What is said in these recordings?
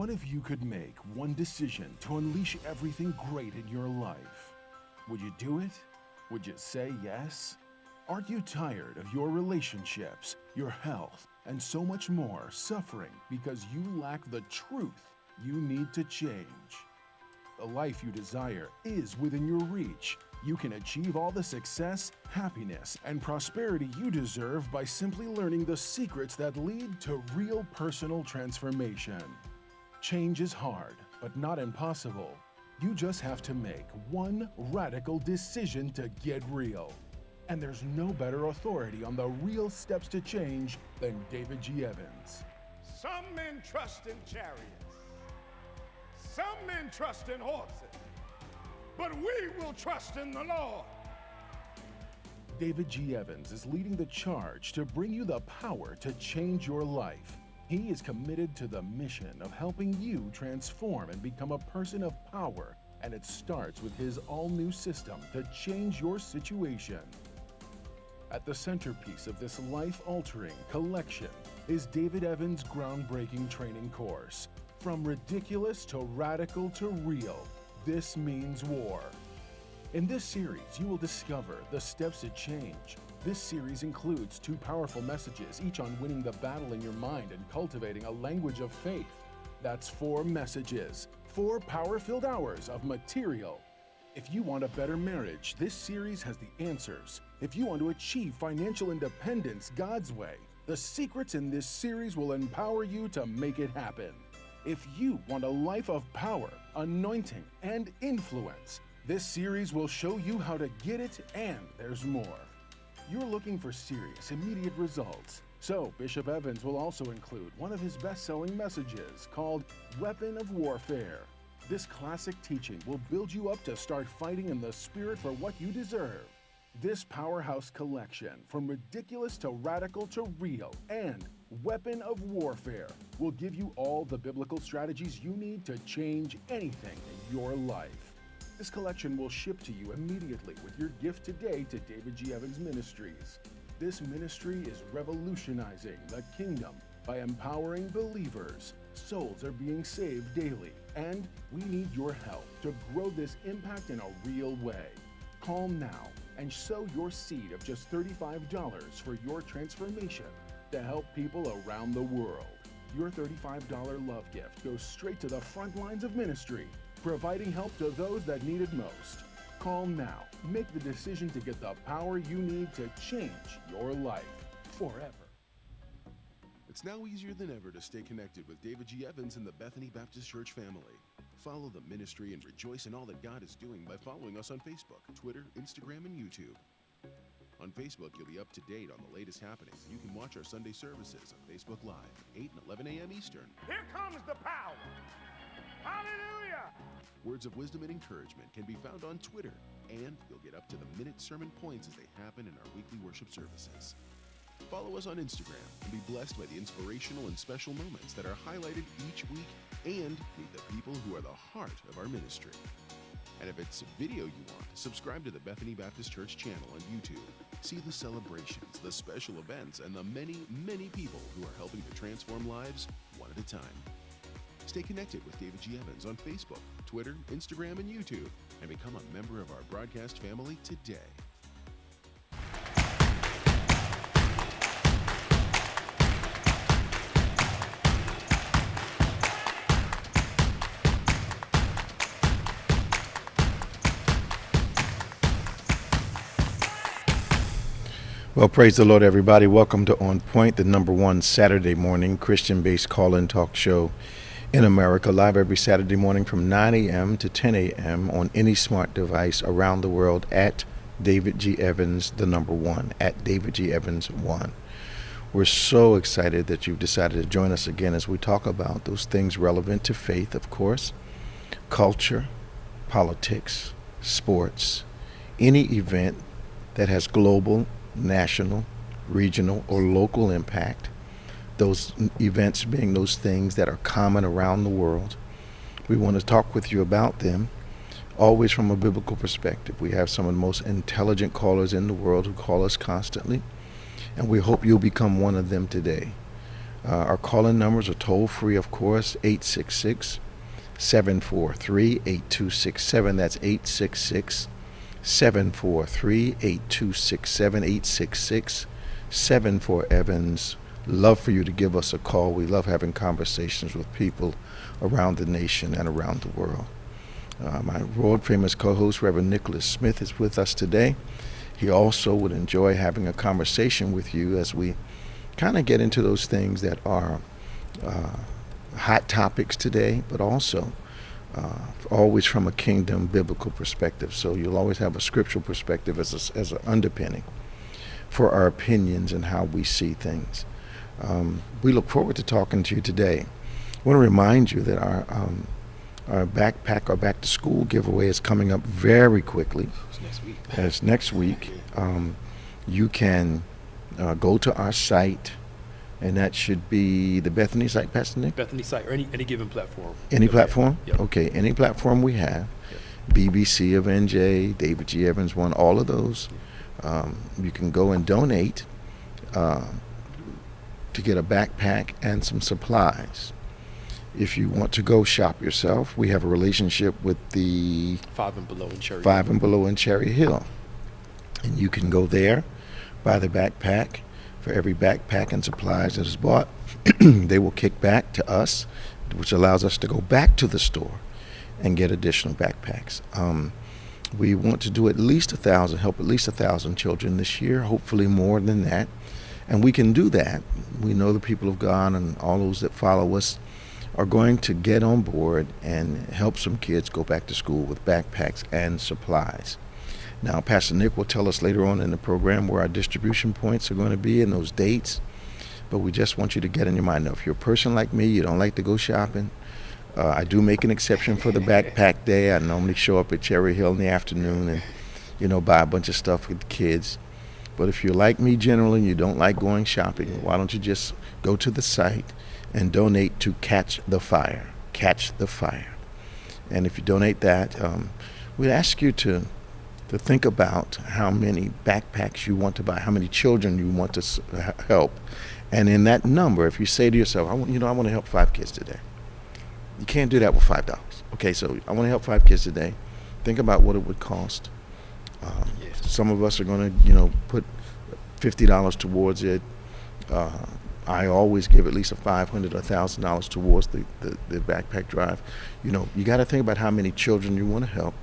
What if you could make one decision to unleash everything great in your life? Would you do it? Would you say yes? Aren't you tired of your relationships, your health, and so much more suffering because you lack the truth you need to change? The life you desire is within your reach. You can achieve all the success, happiness, and prosperity you deserve by simply learning the secrets that lead to real personal transformation. Change is hard, but not impossible. You just have to make one radical decision to get real. And there's no better authority on the real steps to change than David G. Evans. Some men trust in chariots. Some men trust in horses. But we will trust in the Lord. David G. Evans is leading the charge to bring you the power to change your life. He is committed to the mission of helping you transform and become a person of power, and it starts with his all-new system to change your situation. At the centerpiece of this life-altering collection is David Evans' groundbreaking training course. From ridiculous to radical to real, this means war. In this series, you will discover the steps to change. This series includes 2 powerful messages, each on winning the battle in your mind and cultivating a language of faith. That's 4 messages, 4 power-filled hours of material. If you want a better marriage, this series has the answers. If you want to achieve financial independence God's way, the secrets in this series will empower you to make it happen. If you want a life of power, anointing, and influence, this series will show you how to get it, and there's more. You're looking for serious, immediate results. So Bishop Evans will also include one of his best-selling messages called Weapon of Warfare. This classic teaching will build you up to start fighting in the spirit for what you deserve. This powerhouse collection, from ridiculous to radical to real, and Weapon of Warfare, will give you all the biblical strategies you need to change anything in your life. This collection will ship to you immediately with your gift today to David G. Evans Ministries. This ministry is revolutionizing the kingdom by empowering believers. Souls are being saved daily, and we need your help to grow this impact in a real way. Call now and sow your seed of just $35 for your transformation to help people around the world. Your $35 love gift goes straight to the front lines of ministry, providing help to those that need it most. Call now. Make the decision to get the power you need to change your life forever. It's now easier than ever to stay connected with David G. Evans and the Bethany Baptist Church family. Follow the ministry and rejoice in all that God is doing by following us on Facebook, Twitter, Instagram, and YouTube. On Facebook, you'll be up to date on the latest happenings. You can watch our Sunday services on Facebook Live, 8 and 11 a.m. Eastern. Here comes the power. Hallelujah. Words of wisdom and encouragement can be found on Twitter, and you'll get up-to-the-minute sermon points as they happen in our weekly worship services. Follow us on Instagram and be blessed by the inspirational and special moments that are highlighted each week, and meet the people who are the heart of our ministry. And if it's video you want, subscribe to the Bethany Baptist Church channel on YouTube. See the celebrations, the special events, and the many, many people who are helping to transform lives one at a time. Stay connected with David G. Evans on Facebook, Twitter, Instagram, and YouTube, and become a member of our broadcast family today. Well, praise the Lord, everybody. Welcome to On Point, the #1 Saturday morning Christian-based call-in talk show in America, live every Saturday morning from 9 a.m. to 10 a.m. on any smart device around the world at David G. Evans, the #1, at David G. Evans 1. We're so excited that you've decided to join us again as we talk about those things relevant to faith, of course, culture, politics, sports, any event that has global, national, regional, or local impact. Those events being those things that are common around the world. We want to talk with you about them, always from a biblical perspective. We have some of the most intelligent callers in the world who call us constantly, and we hope you'll become one of them today. Our call-in numbers are toll-free, of course, 866-743-8267. That's 866-743-8267, 866-74-EVANS. Love for you to give us a call. We love having conversations with people around the nation and around the world. My world-famous co-host, Reverend Nicholas Smith, is with us today. He also would enjoy having a conversation with you as we kind of get into those things that are hot topics today, but also always from a kingdom biblical perspective. So you'll always have a scriptural perspective as an underpinning for our opinions and how we see things. We look forward to talking to you today. I want to remind you that our backpack, our back to school giveaway is coming up very quickly. It's next week. It's next week. You can go to our site, and that should be the Bethany site, Pastor Nick? Bethany site, or any given platform. Any platform? Yep. Okay, any platform we have. Yep. BBC of NJ, David G. Evans one, all of those. You can go and donate to get a backpack and some supplies. If you want to go shop yourself, we have a relationship with the 5 and Below in Cherry. 5 and Below in Cherry Hill. And you can go there, buy the backpack. For every backpack and supplies that is bought, they will kick back to us, which allows us to go back to the store and get additional backpacks. We want to do at least 1,000, help at least 1,000 children this year, hopefully more than that. And we can do that. We know the people of God and all those that follow us are going to get on board and help some kids go back to school with backpacks and supplies. Now, Pastor Nick will tell us later on in the program where our distribution points are going to be and those dates. But we just want you to get in your mind, now, if you're a person like me, you don't like to go shopping, I do make an exception for the backpack day. I normally show up at Cherry Hill in the afternoon and, buy a bunch of stuff with the kids. But if you're like me generally and you don't like going shopping, why don't you just go to the site and donate to Catch the Fire. Catch the Fire. And if you donate that, we'd ask you to think about how many backpacks you want to buy, how many children you want to help. And in that number, if you say to yourself, I want to help 5 kids today. You can't do that with $5. Okay, so I want to help 5 kids today. Think about what it would cost. Some of us are going to, put $50 towards it. I always give at least $500 or $1,000 towards the backpack drive. You got to think about how many children you want to help.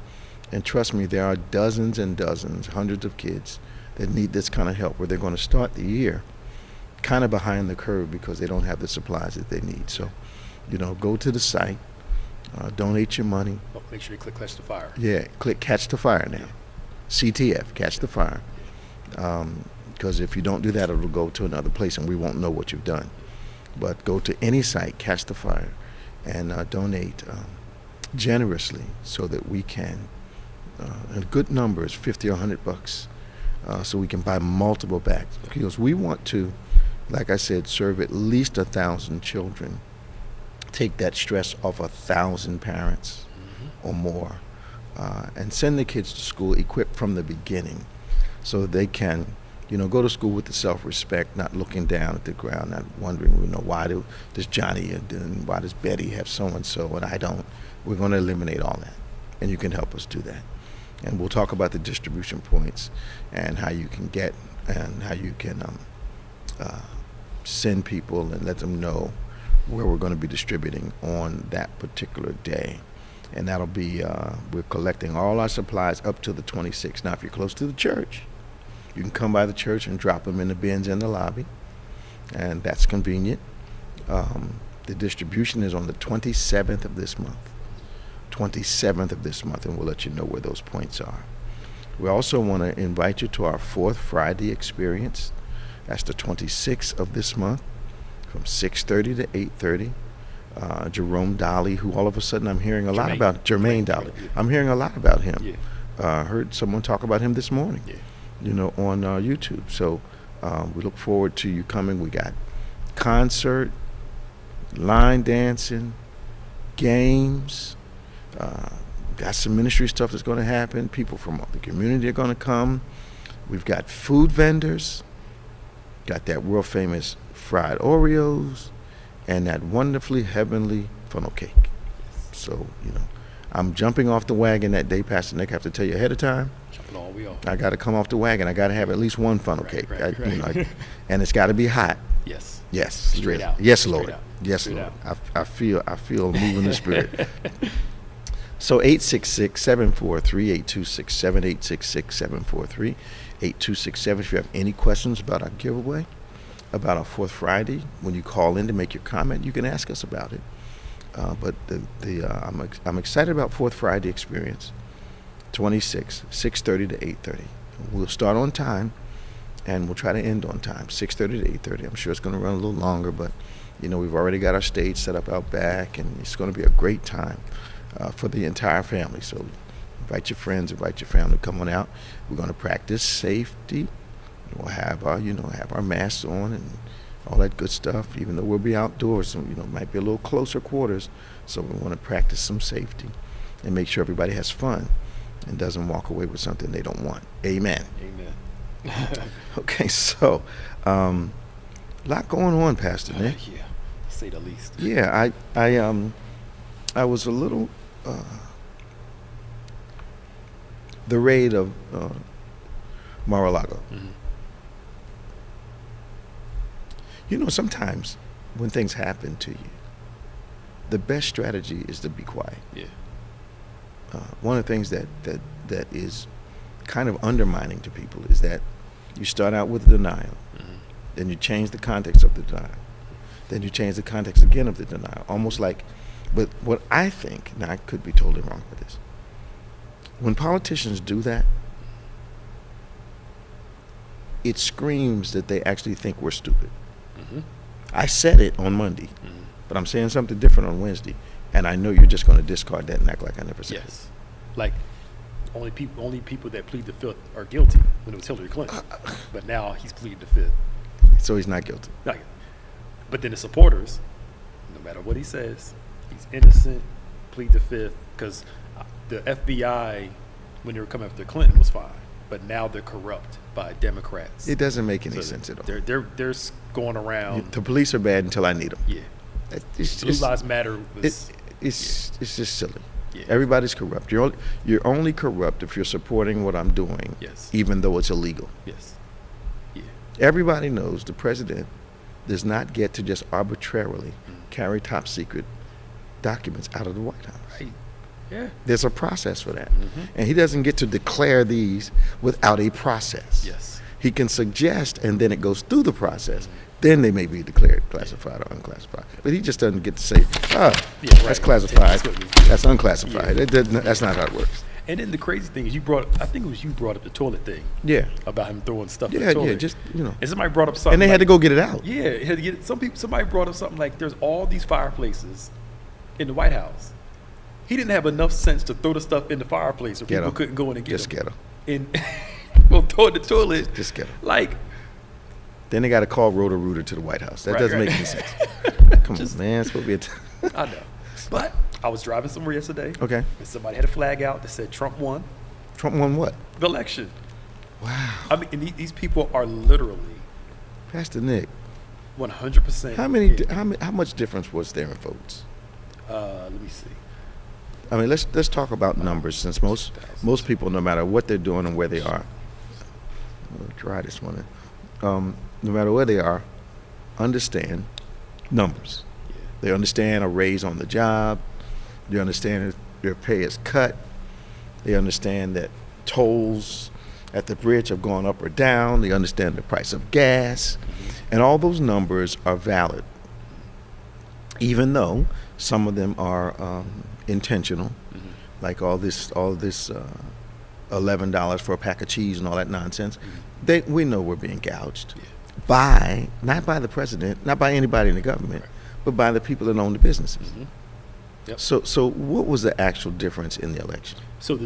And trust me, there are dozens and dozens, hundreds of kids that need this kind of help, where they're going to start the year kind of behind the curve because they don't have the supplies that they need. So, go to the site, donate your money. Oh, make sure you click Catch the Fire. Yeah, click Catch the Fire now. CTF, Catch the Fire. Because if you don't do that, it'll go to another place and we won't know what you've done. But go to any site, Catch the Fire, and donate generously so that we can, a good number is $50 or $100, so we can buy multiple bags. Because we want to, like I said, serve at least 1,000 children, take that stress off 1,000 parents or more, and send the kids to school equipped from the beginning so that they can, go to school with the self-respect, not looking down at the ground, not wondering, why does Johnny and why does Betty have so-and-so and I don't. We're going to eliminate all that, and you can help us do that. And we'll talk about the distribution points and how you can get and how you can send people and let them know where we're going to be distributing on that particular day. And that'll be, we're collecting all our supplies up to the 26th. Now, if you're close to the church, you can come by the church and drop them in the bins in the lobby, and that's convenient. The distribution is on the 27th of this month. 27th of this month, and we'll let you know where those points are. We also want to invite you to our 4th Friday experience. That's the 26th of this month from 6:30 to 8:30. Jerome Dolly, who all of a sudden I'm hearing a lot about, Jermaine Dolly. I'm hearing a lot about him. Heard someone talk about him this morning, on YouTube. So we look forward to you coming. We got concert, line dancing, games, got some ministry stuff that's going to happen. People from the community are going to come. We've got food vendors, got that world famous fried Oreos, and that wonderfully heavenly funnel cake. So, I'm jumping off the wagon that day, Pastor Nick. I have to tell you ahead of time. Jumping all we all. I got to come off the wagon. I got to have at least one funnel cake. Right. And it's got to be hot. Yes. Yes. Straight out. Yes, Straight Lord. out. Yes, Straight Lord. out. I feel a move in the spirit. So 866-743-8267, 866-743-8267. If you have any questions about our giveaway, about our Fourth Friday, when you call in to make your comment, you can ask us about it. But I'm excited about Fourth Friday experience. 26, 6:30 to 8:30. We'll start on time, and we'll try to end on time, 6:30 to 8:30. I'm sure it's going to run a little longer, but we've already got our stage set up out back, and it's going to be a great time for the entire family. So invite your friends, invite your family, come on out. We're going to practice safety. We'll have our masks on and all that good stuff. Even though we'll be outdoors, so, it might be a little closer quarters. So we want to practice some safety and make sure everybody has fun and doesn't walk away with something they don't want. Amen. Amen. Okay, so a lot going on, Pastor Nick. Yeah, to say the least. Yeah, I was a little the raid of Mar-a-Lago. Mm-hmm. Sometimes when things happen to you, the best strategy is to be quiet. Yeah. One of the things that is kind of undermining to people is that you start out with denial, then you change the context of the denial, then you change the context again of the denial, almost like. But what I think, now I could be totally wrong with this, when politicians do that, it screams that they actually think we're stupid. Mm-hmm. I said it on Monday, but I'm saying something different on Wednesday, and I know you're just going to discard that and act like I never said it. Yes. Like, only people that plead the fifth are guilty when it was Hillary Clinton. But now he's pleaded the fifth. So he's not guilty. But then the supporters, no matter what he says, he's innocent, plead the fifth, because the FBI, when they were coming after Clinton, was fine. But now they're corrupt by Democrats. It doesn't make any sense at all. They're going around. The police are bad until I need them. Yeah. Blue Lives Matter was. It's just silly. Yeah. Everybody's corrupt. You're only corrupt if you're supporting what I'm doing, Yes. even though it's illegal. Yes. Yeah. Everybody knows the president does not get to just arbitrarily carry top secret documents out of the White House. Right. Yeah. There's a process for that. And he doesn't get to declare these without a process. Yes. He can suggest, and then it goes through the process. Then they may be declared classified or unclassified. But he just doesn't get to say, that's classified, that's unclassified. Yeah. That's not how it works. And then the crazy thing is you brought up the toilet thing. Yeah. About him throwing stuff in the toilet. Yeah, just, And somebody brought up something. And they had to go get it out. Yeah, it had to get somebody brought up something like there's all these fireplaces in the White House. He didn't have enough sense to throw the stuff in the fireplace so people couldn't go in and get Just them. get them. And we'll throw it in the toilet. Just get them. Like, then they got to call Roto-Rooter to the White House. That doesn't make any sense. Come on, man. It's supposed to be I know. But I was driving somewhere yesterday. Okay. And somebody had a flag out that said Trump won Trump won what? the election. Wow. I mean, and these people are literally Pastor Nick, 100%. how much difference was there in votes? Let me see. I mean, let's talk about numbers, since most people, no matter what they're doing and where they are, I'm gonna try this one. No matter where they are, understand numbers. Yeah. They understand a raise on the job. They understand their pay is cut. They understand that tolls at the bridge have gone up or down. They understand the price of gas, and all those numbers are valid, even though some of them are intentional, like all this $11 for a pack of cheese and all that nonsense. We know we're being gouged not by the president, not by anybody in the government, but by the people that own the businesses. Yep. So what was the actual difference in the election? So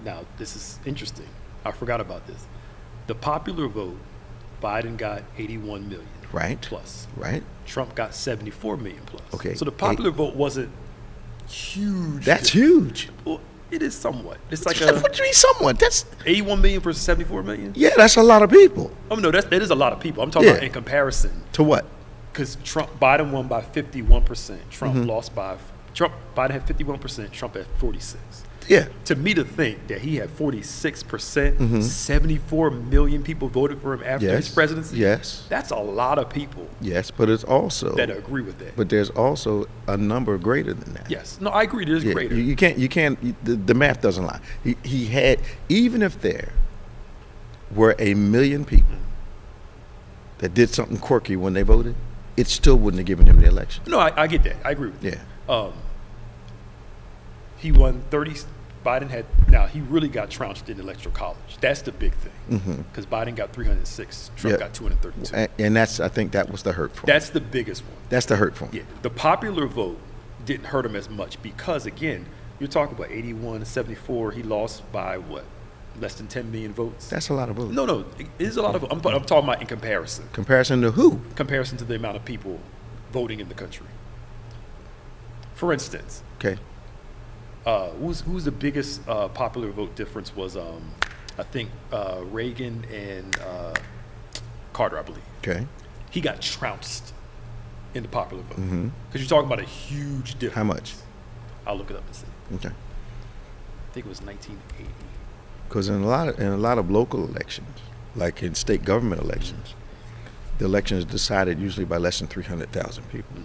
now this is interesting. I forgot about this. The popular vote, Biden got 81 million. Right. Plus. Right. Trump got 74 million plus. Okay. So the popular vote wasn't huge. That's huge. Well, it is somewhat. It's like What do you mean somewhat? That's 81 million versus 74 million. that's a lot of people. Oh no, that is a lot of people. I'm talking about in comparison. To what? because Biden won by 51%. Trump lost by Biden had 51%. Trump had 46%. Yeah. To me, to think that he had 46%, 74 million people voted for him after his presidency. Yes. That's a lot of people. Yes, but it's also that agree with that. But there's also a number greater than that. Yes. No, I agree. There's greater. You can't. The math doesn't lie. He had, even if there were 1 million people that did something quirky when they voted, it still wouldn't have given him the election. No, I get that. I agree with that. Yeah. He won 30. Biden had, now he really got trounced in the electoral college. That's the big thing. Because Biden got 306, Trump got 232. And I think that was the hurtful. That's the biggest one. That's the hurtful. Yeah. The popular vote didn't hurt him as much because, again, you're talking about 81 to 74. He lost by what? Less than 10 million votes? That's a lot of votes. No, it is a lot of votes. I'm talking about in comparison. Comparison to who? Comparison to the amount of people voting in the country. For instance, okay, who's the biggest popular vote difference was I think Reagan and Carter, I believe. Okay. He got trounced in the popular vote because you're talking about a huge difference. How much? I'll look it up and see. Okay. I think it was 1980. Because in a lot of local elections, like in state government elections, the election is decided usually by less than 300,000 people.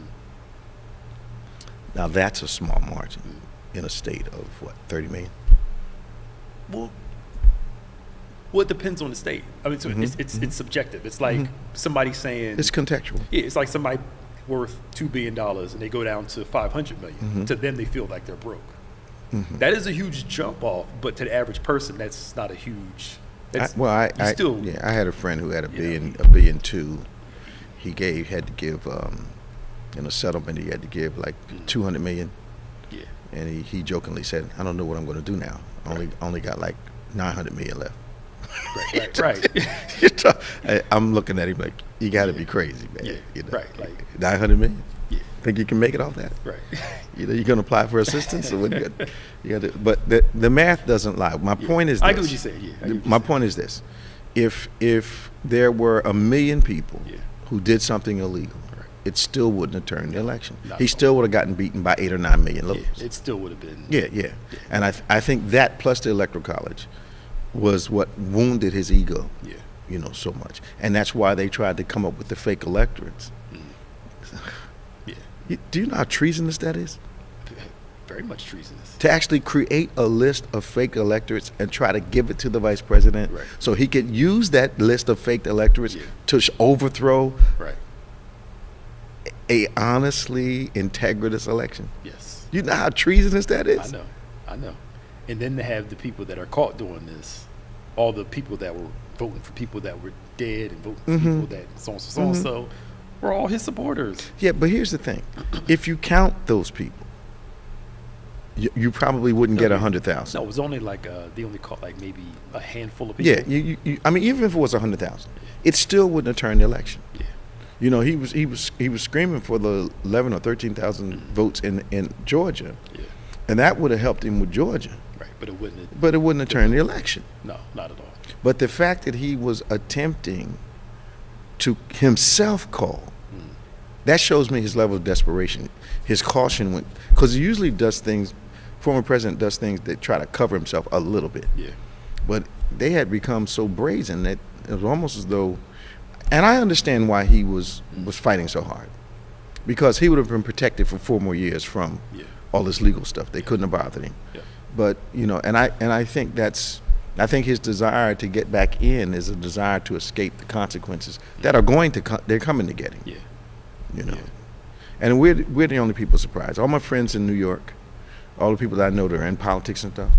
Now that's a small margin in a state of what, 30 million? Well, it depends on the state. I mean, so it's subjective. It's like somebody saying it's contextual. Yeah, it's like somebody worth $2 billion and they go down to 500 million. To them, they feel like they're broke. That is a huge jump off, but to the average person, that's not a huge. I had a friend who had a billion too. He had to give in a settlement. He had to give like 200 million. Yeah. And he jokingly said, "I don't know what I'm going to do now. Only got like 900 million left." Right. I'm looking at him like, you got to be crazy, man. Yeah. You know, Right. Like 900 million. Yeah. Think you can make it off that? Right. You're going to apply for assistance, or what? You got to. But the math doesn't lie. My point is this. I get what you're saying. Yeah. My point is this: if there were 1 million people who did something illegal, it still wouldn't have turned the election. He still would have gotten beaten by 8 or 9 million votes. Yeah, it still would have been. Yeah. And I think that plus the electoral college was what wounded his ego. Yeah. You know, so much, and that's why they tried to come up with the fake electorates. Yeah. Do you know how treasonous that is? Very much treasonous. To actually create a list of fake electorates and try to give it to the vice president, so he could use that list of fake electorates to overthrow a honestly integritous election. Yes. You know how treasonous that is? I know. And then to have the people that are caught doing this, all the people that were voting for people that were dead and voting for people that so were all his supporters. Yeah, but here's the thing. If you count those people, you probably wouldn't get 100,000. No, it was only like they only caught like maybe a handful of people. Yeah, I mean, even if it was 100,000, it still wouldn't have turned the election. Yeah. You know, he was screaming for the 11 or 13,000 votes in Georgia, and that would have helped him with Georgia. Right, but it wouldn't. But it wouldn't have turned the election. No, not at all. But the fact that he was attempting to himself call, that shows me his level of desperation. His caution went, because he usually does things. Former president does things that try to cover himself a little bit. Yeah. But they had become so brazen that it was almost as though. And I understand why he was fighting so hard, because he would have been protected for 4 more years from all this legal stuff. They couldn't have bothered him. Yeah. But I think his desire to get back in is a desire to escape the consequences that are they're coming to get him. Yeah. You know, and we're the only people surprised. All my friends in New York, all the people that I know that are in politics and stuff,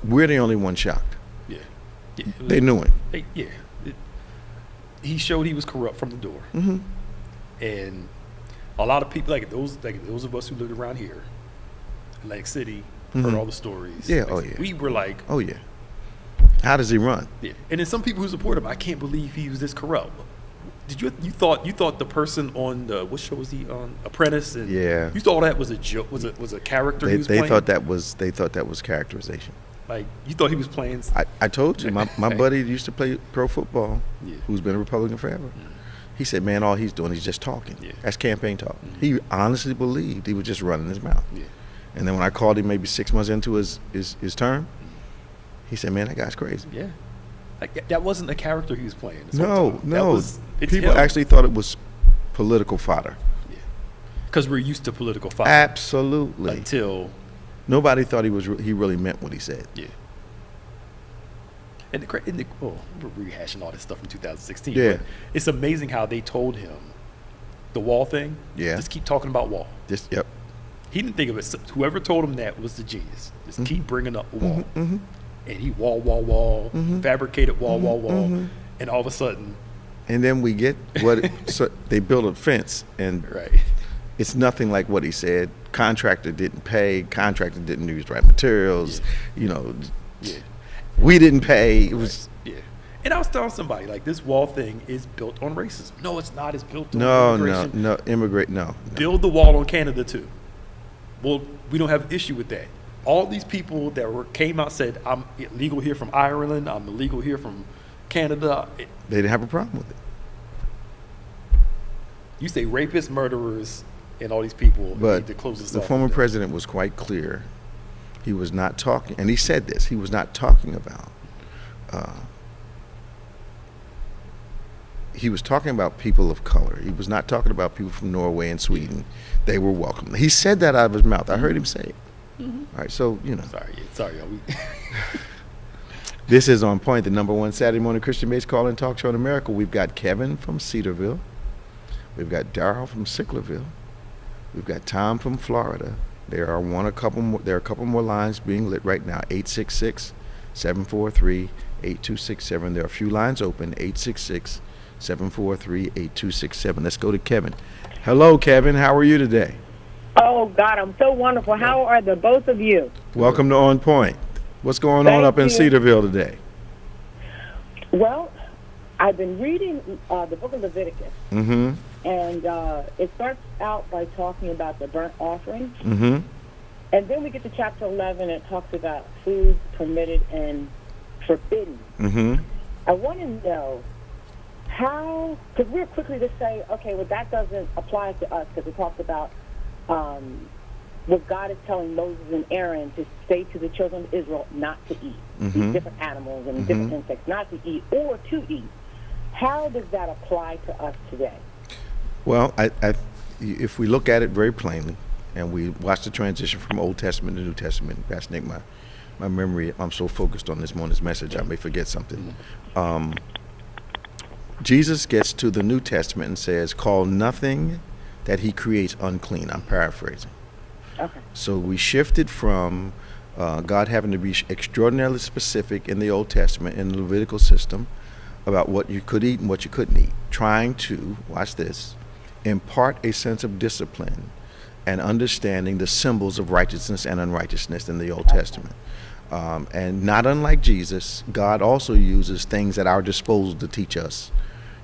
we're the only ones shocked. Yeah. They knew him. He showed he was corrupt from the door, and a lot of people like those of us who lived around here, in Atlantic City, heard all the stories. Yeah, We were like, oh yeah, how does he run? Yeah, and then some people who support him, I can't believe he was this corrupt. Did you thought the person on what show was he on, Apprentice? And you thought that was a joke, was a character he was playing? They thought that was characterization. Like, you thought he was playing? I told you, my buddy used to play pro football, who's been a Republican forever. He said, man, all he's doing is just talking. Yeah. That's campaign talk. He honestly believed he was just running his mouth. Yeah. And then when I called him maybe 6 months into his term, he said, man, that guy's crazy. Yeah. Like, that wasn't a character he was playing. No. It's People him. actually thought it was political fodder. Yeah. Because we're used to political fodder. Absolutely. Until. Nobody thought he really meant what he said. Yeah. And we're rehashing all this stuff from 2016. Yeah. But it's amazing how they told him the wall thing. Yeah. Just keep talking about wall. Yep. He didn't think of it. Whoever told him that was the genius. Just keep bringing up wall. Mm-hmm. And he wall, fabricated wall. And all of a sudden. And then we get so they built a fence, and Right. it's nothing like what he said. Contractor didn't pay. Contractor didn't use the right materials. Yeah. Yeah. We didn't pay. It was Yeah. And I was telling somebody, like, this wall thing is built on racism. No, it's not. It's built on immigration. No. Build the wall on Canada, too. Well, we don't have an issue with that. All these people that came out said, I'm illegal here from Ireland. I'm illegal here from Canada. They didn't have a problem with it. You say rapists, murderers, and all these people But need to close this the off. former president was quite clear. He was not talking, and he said this, he was not talking about, he was talking about people of color. He was not talking about people from Norway and Sweden. They were welcome. He said that out of his mouth. I heard him say it. All right, so, Sorry, y'all. This is On Point, the #1 Saturday morning Christian-based call-in talk show in America. We've got Kevin from Cedarville. We've got Darryl from Sicklerville. We've got Tom from Florida. There are a couple more lines being lit right now. 866-743-8267. There are a few lines open. 866-743-8267. Let's go to Kevin. Hello, Kevin. How are you today? Oh, God, I'm so wonderful. How are the both of you? Welcome to On Point. What's going on Thank up in you. Cedarville today? Well, I've been reading the book of Leviticus, Mm-hmm. and it starts out by talking about the burnt offering, Mm-hmm. and then we get to chapter 11, and it talks about foods permitted and forbidden. Mm-hmm. I want to know how, because we're quickly to say, okay, well, that doesn't apply to us, because it talks about what God is telling Moses and Aaron to say to the children of Israel not to eat. These different animals and different insects, not to eat or to eat. How does that apply to us today? Well, if we look at it very plainly, and we watch the transition from Old Testament to New Testament, Pastor Nick, my memory, I'm so focused on this morning's message, I may forget something. Jesus gets to the New Testament and says, call nothing that he creates unclean. I'm paraphrasing. Okay. So we shifted from God having to be extraordinarily specific in the Old Testament, in the Levitical system, about what you could eat and what you couldn't eat, trying to, watch this, impart a sense of discipline and understanding the symbols of righteousness and unrighteousness in the Old Testament. And not unlike Jesus, God also uses things at our disposal to teach us,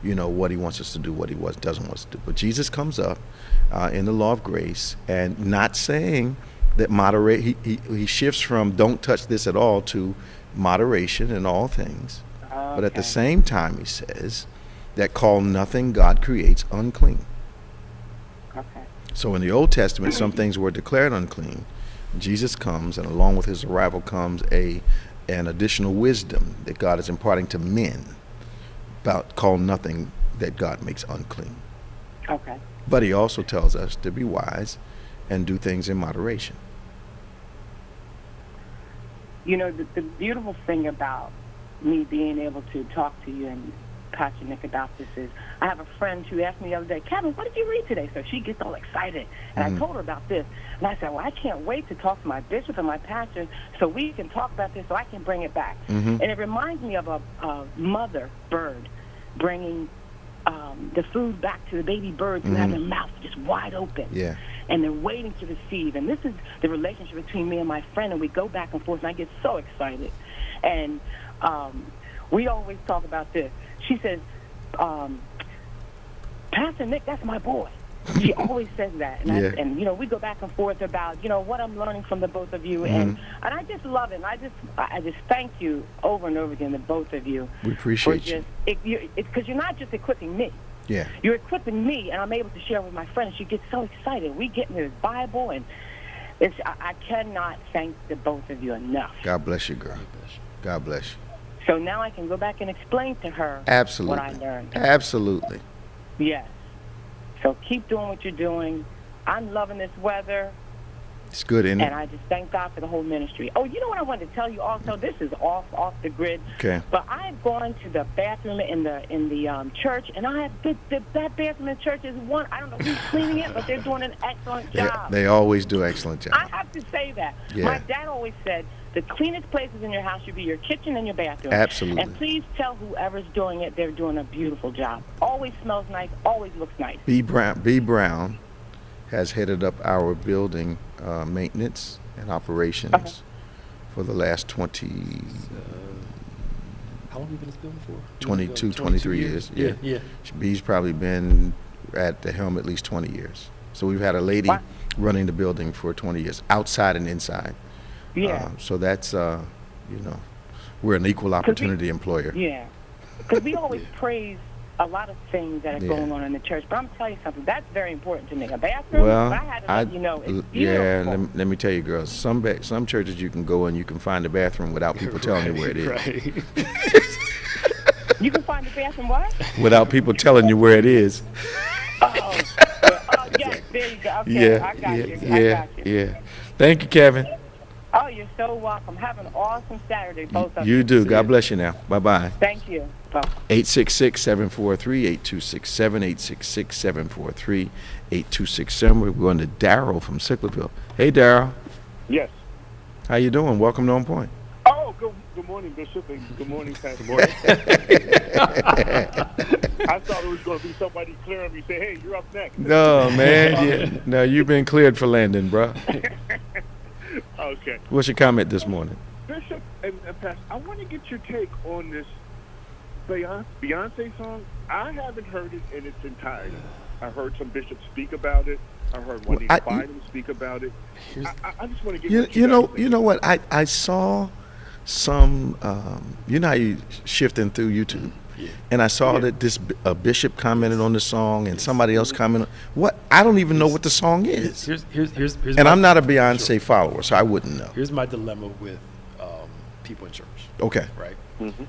what he wants us to do, what he doesn't want us to do. But Jesus comes up in the law of grace, and not saying that he shifts from don't touch this at all to moderation in all things. But at the same time, he says that call nothing God creates unclean. Okay. So in the Old Testament, some things were declared unclean. Jesus comes, and along with his arrival comes an additional wisdom that God is imparting to men about call nothing that God makes unclean. Okay. But he also tells us to be wise and do things in moderation. The beautiful thing about me being able to talk to you and Pastor Nick about this is I have a friend who asked me the other day, Kevin, what did you read today? So she gets all excited. And I told her about this. And I said, well, I can't wait to talk to my bishop and my pastor so we can talk about this so I can bring it back. And it reminds me of a mother bird bringing the food back to the baby birds who have their mouth just wide open. Yeah. And they're waiting to receive. And this is the relationship between me and my friend, and we go back and forth, and I get so excited. And we always talk about this. She says, Pastor Nick, that's my boy. She always says that. And, Yeah. and we go back and forth about, what I'm learning from the both of you. And I just love it. And I just thank you over and over again, the both of you. We appreciate you. Because you're not just equipping me. Yeah. You're equipping me, and I'm able to share with my friends. She gets so excited. We get into this Bible, and I cannot thank the both of you enough. God bless you, girl. God bless you. So now I can go back and explain to her Absolutely. what I learned. Absolutely. Yes. So keep doing what you're doing. I'm loving this weather. It's good, isn't it? And I just thank God for the whole ministry. Oh, you know what I wanted to tell you also? This is off the grid. Okay. But I've gone to the bathroom in the church, and I have that bathroom in the church is one. I don't know who's cleaning it, but they're doing an excellent job. They always do excellent job. I have to say that. Yeah. My dad always said the cleanest places in your house should be your kitchen and your bathroom. Absolutely. And please tell whoever's doing it they're doing a beautiful job. Always smells nice. Always looks nice. B. Brown has headed up our building maintenance and operations for the last 20. How long have you been in this building for? 22, 23 years. Yeah. B's probably been at the helm at least 20 years. So we've had a lady running the building for 20 years, outside and inside. Yeah. So that's, we're an equal opportunity employer. Yeah. Because we always praise a lot of things that are going on in the church. But I'm telling you something, that's very important to me. A bathroom, Well, I had to let you know, it's beautiful. yeah, let me tell you, girls, some churches you can go and you can find the bathroom without people telling you where it is. Right. You can find the bathroom what? Without people telling you where it is. Yes, there you go. Okay, I got you. Yeah. Thank you, Kevin. Oh, you're so welcome. Have an awesome Saturday, both of you. You do. God bless you now. Bye-bye. Thank you. Bye. 866-743-8267, 827. We're going to Daryl from Sicklerville. Hey, Daryl. Yes. How you doing? Welcome to On Point. Oh, good morning, Bishop, and good morning, Pastor. Good morning. I thought it was going to be somebody clearing me, say, hey, you're up next. No, man. Yeah. No, you've been cleared for landing, bro. Okay. What's your comment this morning? Bishop and Pastor, I want to get your take on this Beyonce song. I haven't heard it in its entirety. I heard some bishops speak about it. I heard Juanita Bynum speak about it. I just want to get you know what? I saw some, you know how you shifting through YouTube, and I saw that this bishop commented on the song, and somebody else commented. What? I don't even know what the song is. Here's and I'm not a Beyonce follower, so I wouldn't know. Here's my dilemma with people in church. Okay. Right. Mm-hmm.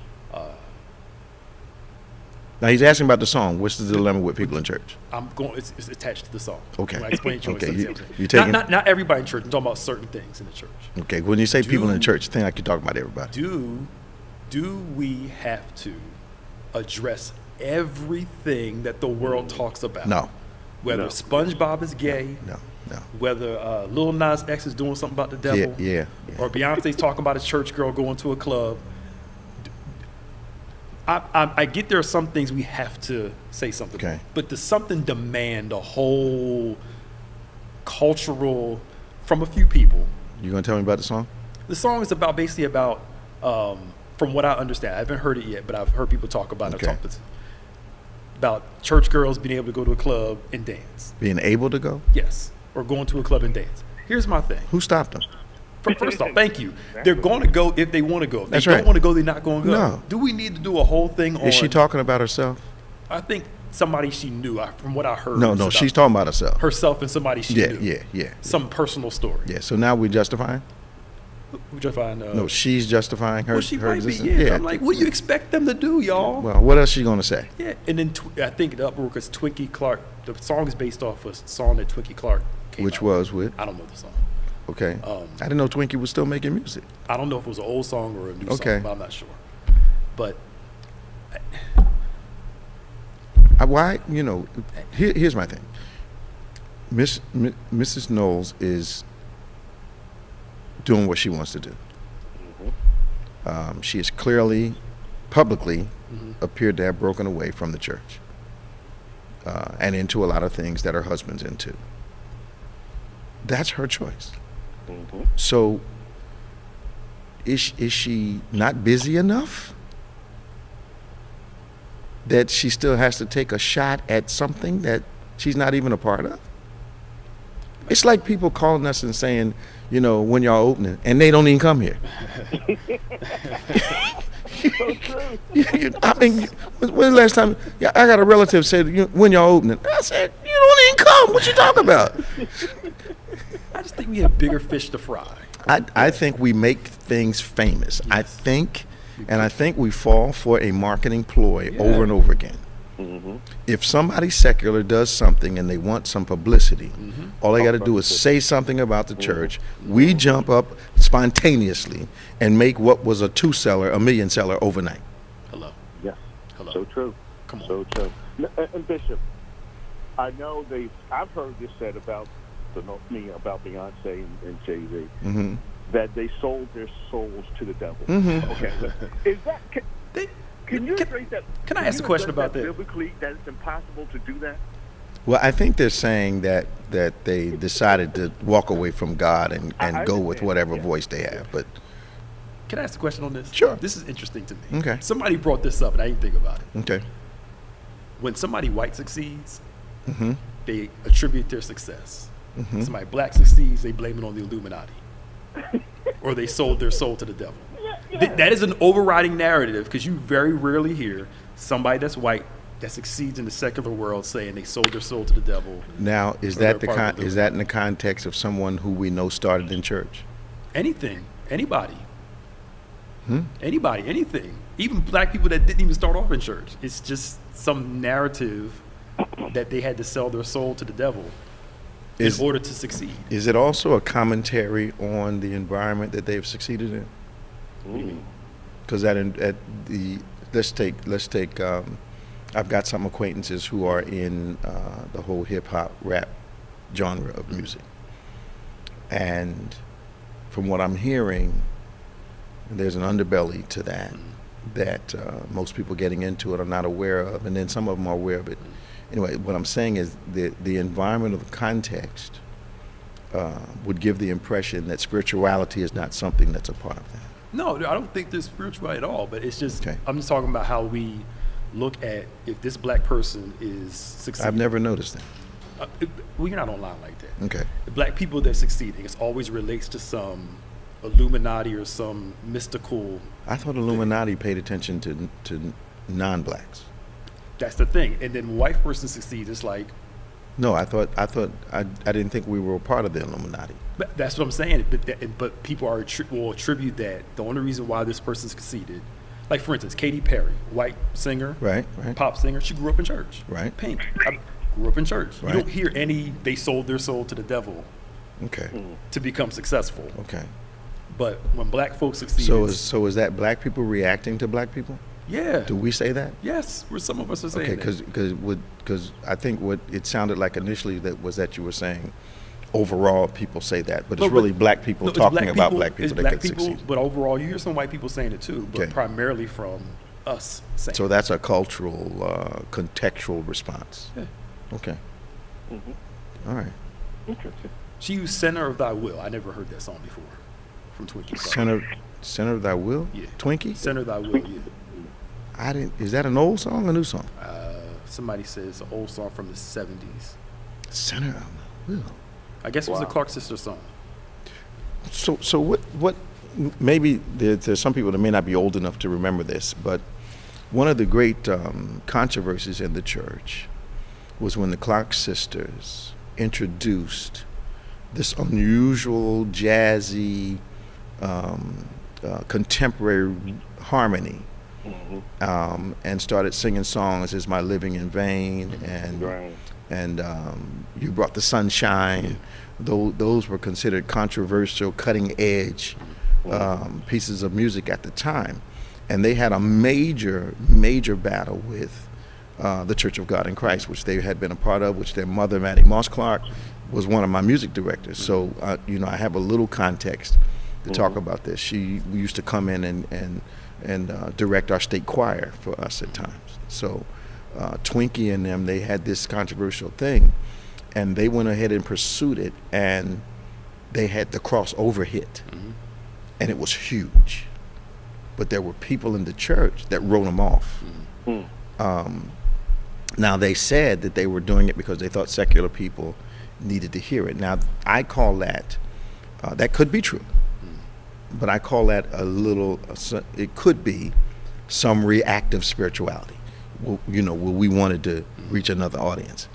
Now he's asking about the song. What's the dilemma with people in church? It's attached to the song. Okay. When I explain it to you. Okay. You taking not everybody in church. I'm talking about certain things in the church. Okay. When you say people in the church, I think like you're talking about everybody. Do we have to address everything that the world talks about? No. Whether SpongeBob is gay. No. Whether Lil Nas X is doing something about the devil. Yeah. Or Beyonce's talking about a church girl going to a club. I get there are some things we have to say something about, but does something demand a whole cultural from a few people? You gonna tell me about the song? The song is basically about from what I understand, I haven't heard it yet, but I've heard people talk about it. About church girls being able to go to a club and dance. Being able to go? Yes, or going to a club and dance. Here's my thing. Who stopped them? First off, thank you. They're going to go if they want to go. If they That's don't right. want to go, they're not going to go. No. Do we need to do a whole thing on... Is she talking about herself? I think somebody she knew, from what I heard. No, she's talking about herself. Herself and somebody she knew. Yeah. Some personal story. Yeah, so now we're justifying? We're justifying... no, she's justifying her she her might existence? be, yeah. I'm like, what do you expect them to do, y'all? Well, what else is she going to say? Yeah, and then I think the uproar because Twinkie Clark, the song is based off a song that Twinkie Clark came Which out was with? I don't know the song. Okay. I didn't know Twinkie was still making music. I don't know if it was an old song or a new song, but I'm not sure. But here's my thing. Mrs. Knowles is doing what she wants to do. She has clearly, publicly, appeared to have broken away from the church and into a lot of things that her husband's into. That's her choice. So is she not busy enough that she still has to take a shot at something that she's not even a part of? It's like people calling us and saying, when y'all opening, and they don't even come here. So true. I mean, when the last time? Yeah, I got a relative said, "When y'all opening?" I said, "You don't even come. What you talking about?" I just think we have bigger fish to fry. I think we make things famous. Yes. I think we fall for a marketing ploy over and over again. Mm-hmm. If somebody secular does something and they want some publicity, all they got to do is say something about the church. We jump up spontaneously and make what was a 2-seller a 1-million-seller overnight. Hello. Yes. Hello. So true. Come on. So true. And Bishop, I know I've heard this said about about Beyonce and Jay-Z, that they sold their souls to the devil. Okay. Is that can you address that? Can I ask a question about that? Biblically, that it's impossible to do that? Well, I think they're saying that they decided to walk away from God and go with whatever voice they have. But can I ask a question on this? Sure. This is interesting to me. Okay. Somebody brought this up, and I didn't think about it. Okay. When somebody white succeeds, they attribute their success. Somebody black succeeds, they blame it on the Illuminati. Or they sold their soul to the devil. That is an overriding narrative, because you very rarely hear somebody that's white that succeeds in the secular world saying they sold their soul to the devil. Now, is that in the context of someone who we know started in church? Anything, anybody, anybody, anything. Even black people that didn't even start off in church. It's just some narrative that they had to sell their soul to the devil in order to succeed. Is it also a commentary on the environment that they've succeeded in? What do you mean? Because let's take I've got some acquaintances who are in the whole hip hop rap genre of music, and from what I'm hearing, there's an underbelly to that most people getting into it are not aware of, and then some of them are aware of it. Anyway, what I'm saying is the environment of the context would give the impression that spirituality is not something that's a part of that. No, I don't think they're spiritual at all, but it's just, I'm just talking about how we look at if this black person is succeeding. I've never noticed that. Well, you're not online like that. Okay. The black people that are succeeding, it always relates to some Illuminati or some mystical. I thought Illuminati paid attention to non-blacks. That's the thing. And then white person succeeds, it's like. No, I didn't think we were a part of the Illuminati. But that's what I'm saying. But people will attribute that. The only reason why this person succeeded, like for instance, Katy Perry, white singer, right, pop singer, she grew up in church. Right. Pink, grew up in church. Right. You don't hear they sold their soul to the devil. Okay. To become successful. Okay. But when black folks succeed, so is that black people reacting to black people? Yeah. Do we say that? Yes, where some of us are saying that. Because I think what it sounded like initially that you were saying, overall people say that, but it's really black people talking about black people that can succeed. But overall, you hear some white people saying it too, but primarily from us saying. So that's a cultural, contextual response. Yeah. Okay. Mm-hmm. All right. Interesting. She used "Center of Thy Will." I never heard that song before from Twinkie. Center of Thy Will? Yeah. Twinkie? Center of Thy Will, yeah. Is that an old song or a new song? Somebody says it's an old song from the 70s. Center of Thy Will. I guess it was a Clark Sister song. So what maybe there's some people that may not be old enough to remember this, but one of the great controversies in the church was when the Clark Sisters introduced this unusual jazzy contemporary harmony, and started singing songs "Is My Living in Vain" and "You Brought the Sunshine." Those were considered controversial, cutting edge pieces of music at the time, and they had a major battle with the Church of God in Christ, which they had been a part of, which their mother, Mattie Moss Clark, was one of my music directors. So I have a little context to talk about this. We used to come in and direct our state choir for us at times. So Twinkie and them, they had this controversial thing, and they went ahead and pursued it, and they had the crossover hit, and it was huge. But there were people in the church that wrote them off. Now, they said that they were doing it because they thought secular people needed to hear it. Now, I call that could be true, but I call that it could be some reactive spirituality. Well, where we wanted to reach another audience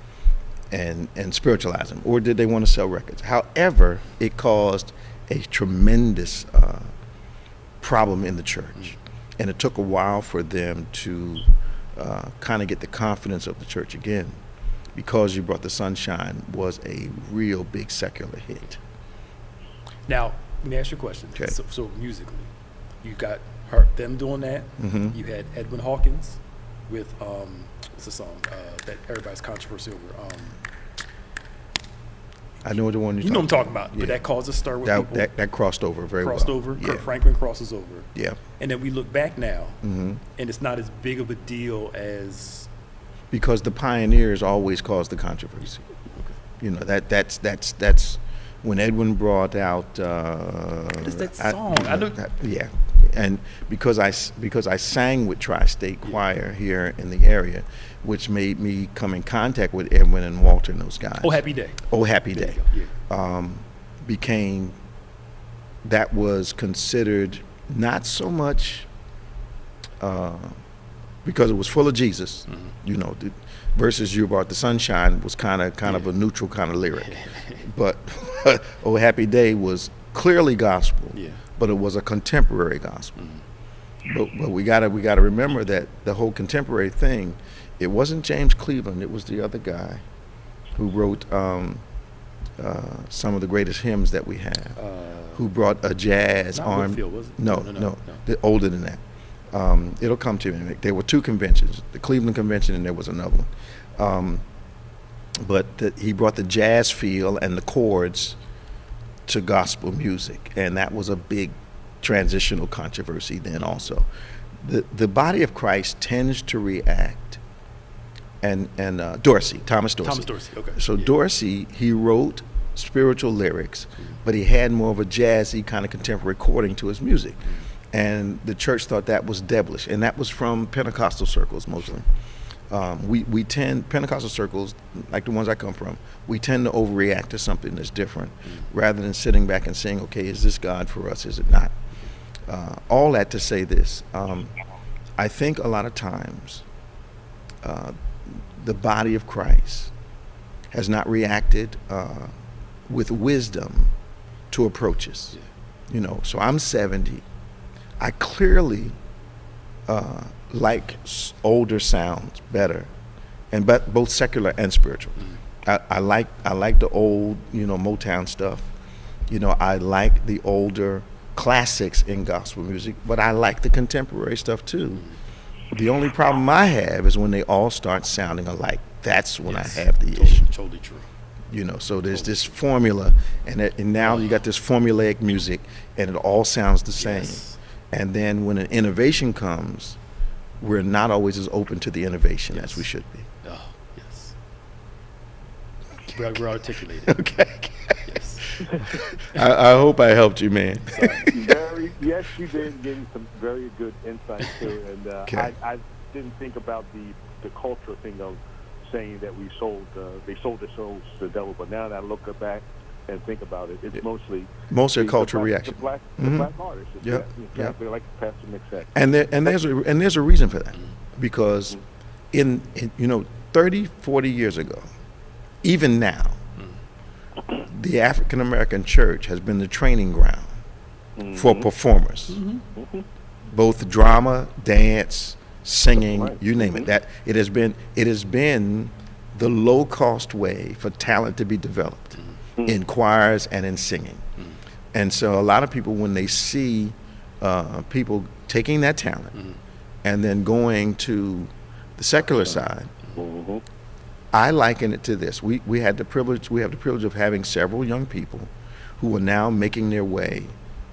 and spiritualize them, or did they want to sell records? However, it caused a tremendous problem in the church, and it took a while for them to kind of get the confidence of the church again. Because You Brought the Sunshine was a real big secular hit. Now, let me ask you a question. Okay. So musically, you got them doing that. Mhm. You had Edwin Hawkins with what's the song that everybody's controversy over? I know the one You know what I'm talking about. Yeah. But that caused a stir with That, people. that crossed over very Crossed well. over. Yeah. Kirk Franklin crosses over. Yeah. And then we look back now, Hmm. and it's not as big of a deal as. Because the pioneers always caused the controversy. That's when Edwin brought out. What is that song? I know. Yeah, and because I sang with Tri-State Choir here in the area, which made me come in contact with Edwin and Walter and those guys. Oh, Happy Day. Oh, Happy There Day. you go, yeah. Became, that was considered not so much because it was full of Jesus, the versus You Brought the Sunshine was kind of a neutral kind of lyric, but Oh Happy Day was clearly gospel, but it was a contemporary gospel. But we gotta remember that the whole contemporary thing, it wasn't James Cleveland, it was the other guy who wrote some of the greatest hymns that we have, who brought a jazz Not arm. Whitfield, was it? No. Older than that. It'll come to me. There were two conventions, the Cleveland Convention and there was another one. He brought the jazz feel and the chords to gospel music, and that was a big transitional controversy then also. The body of Christ tends to react, and Thomas Dorsey. Thomas Dorsey, okay. So Dorsey, he wrote spiritual lyrics, but he had more of a jazzy kind of contemporary chording to his music. And the church thought that was devilish, and that was from Pentecostal circles mostly. Pentecostal circles, like the ones I come from, we tend to overreact to something that's different, rather than sitting back and saying, okay, is this God for us, is it not? All that to say this, I think a lot of times the body of Christ has not reacted with wisdom to approaches. So I'm 70. I clearly like older sounds better, but both secular and spiritual. I like the old, Motown stuff. I like the older classics in gospel music, but I like the contemporary stuff too. The only problem I have is when they all start sounding alike. That's when I have the issue. Totally true. So there's this formula, and now you got this formulaic music, and it all sounds the same. Yes. And then when an innovation comes, we're not always as open to the innovation as we should be. Oh, yes. We're articulated. Okay. Yes. I hope I helped you, man. Yes, you did give me some very good insight too, and Okay. I didn't think about the cultural thing of saying that they sold their souls to the devil, but now that I look back and think about it, it's mostly a cultural the reaction. black artists. Yep. Exactly like Pastor Nick said. And there's a reason for that, because in 30, 40 years ago, even now, the African American church has been the training ground for performers, both drama, dance, singing, you name it. That it has been the low cost way for talent to be developed in choirs and in singing. And so a lot of people, when they see people taking that talent and then going to the secular side, I liken it to this. We have the privilege of having several young people who are now making their way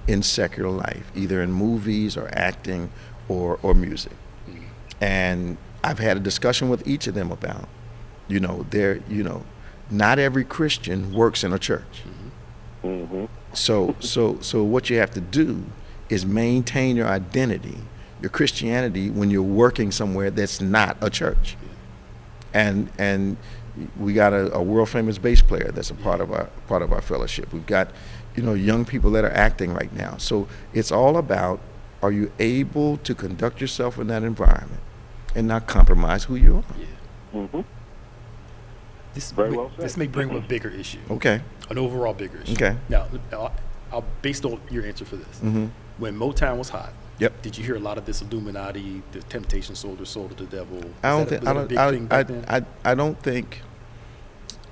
in secular life, either in movies or acting or music. And I've had a discussion with each of them about, not every Christian works in a church. So what you have to do is maintain your identity, your Christianity, when you're working somewhere that's not a church. And we got a world famous bass player that's a part of our fellowship. We've got young people that are acting right now. So it's all about, are you able to conduct yourself in that environment and not compromise who you are? Yeah. Mm-hmm. Very well said. This may bring up a bigger issue. Okay. An overall bigger issue. Okay. Now, I'll based on your answer for this. Mm-hmm. When Motown was hot, Yep. did you hear a lot of this Illuminati, the Temptation sold their soul to the devil? I don't think. I don't think.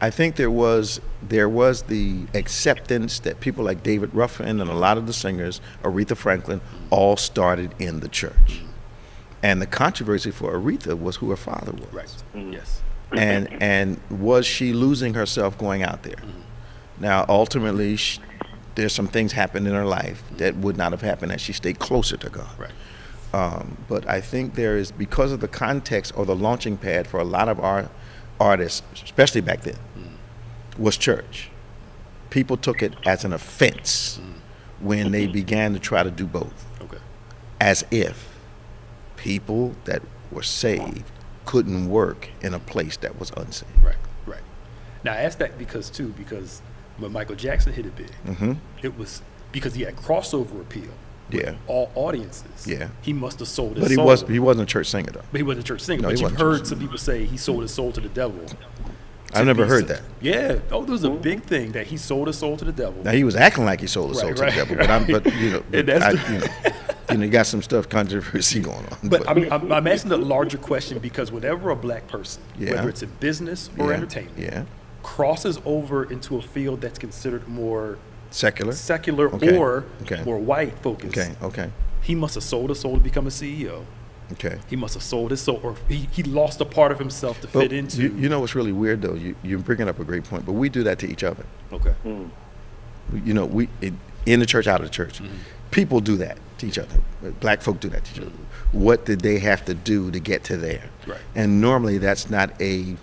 I think there was the acceptance that people like David Ruffin and a lot of the singers, Aretha Franklin, all started in the church, and the controversy for Aretha was who her father was. Right. Yes. And was she losing herself going out there? Now, ultimately, there's some things happened in her life that would not have happened had she stayed closer to God. Right. But I think there is, because of the context or the launching pad for a lot of our artists, especially back then, was church. People took it as an offense when they began to try to do both. Okay. As if people that were saved couldn't work in a place that was unsaved. Right. Right. Now, I asked that because when Michael Jackson hit it big, it was because he had crossover appeal. Yeah. All audiences. Yeah. He must have sold his But soul. he wasn't a church singer, though. But he wasn't a church singer. No, But he you've wasn't a church heard some people say he sold his soul to the devil. I never heard that. Yeah. Oh, there was a big thing that he sold his soul to the devil. Now, he was acting like he sold his soul Right, to right. the devil, but And that's you got some stuff, controversy going on. But I'm asking a larger question because whenever a black person, Yeah. whether it's in business or Yeah. entertainment, crosses over into a field that's considered more secular or Okay. more white focused, Okay. he must have sold his soul to become a CEO. Okay. He must have sold his soul, or he lost a part of himself to fit into. You know what's really weird, though? You're bringing up a great point, but we do that to each other. Okay. You know, in the church, out of the church, people do that to each other. Black folk do that to each other. What did they have to do to get to there? Right. And normally that's not a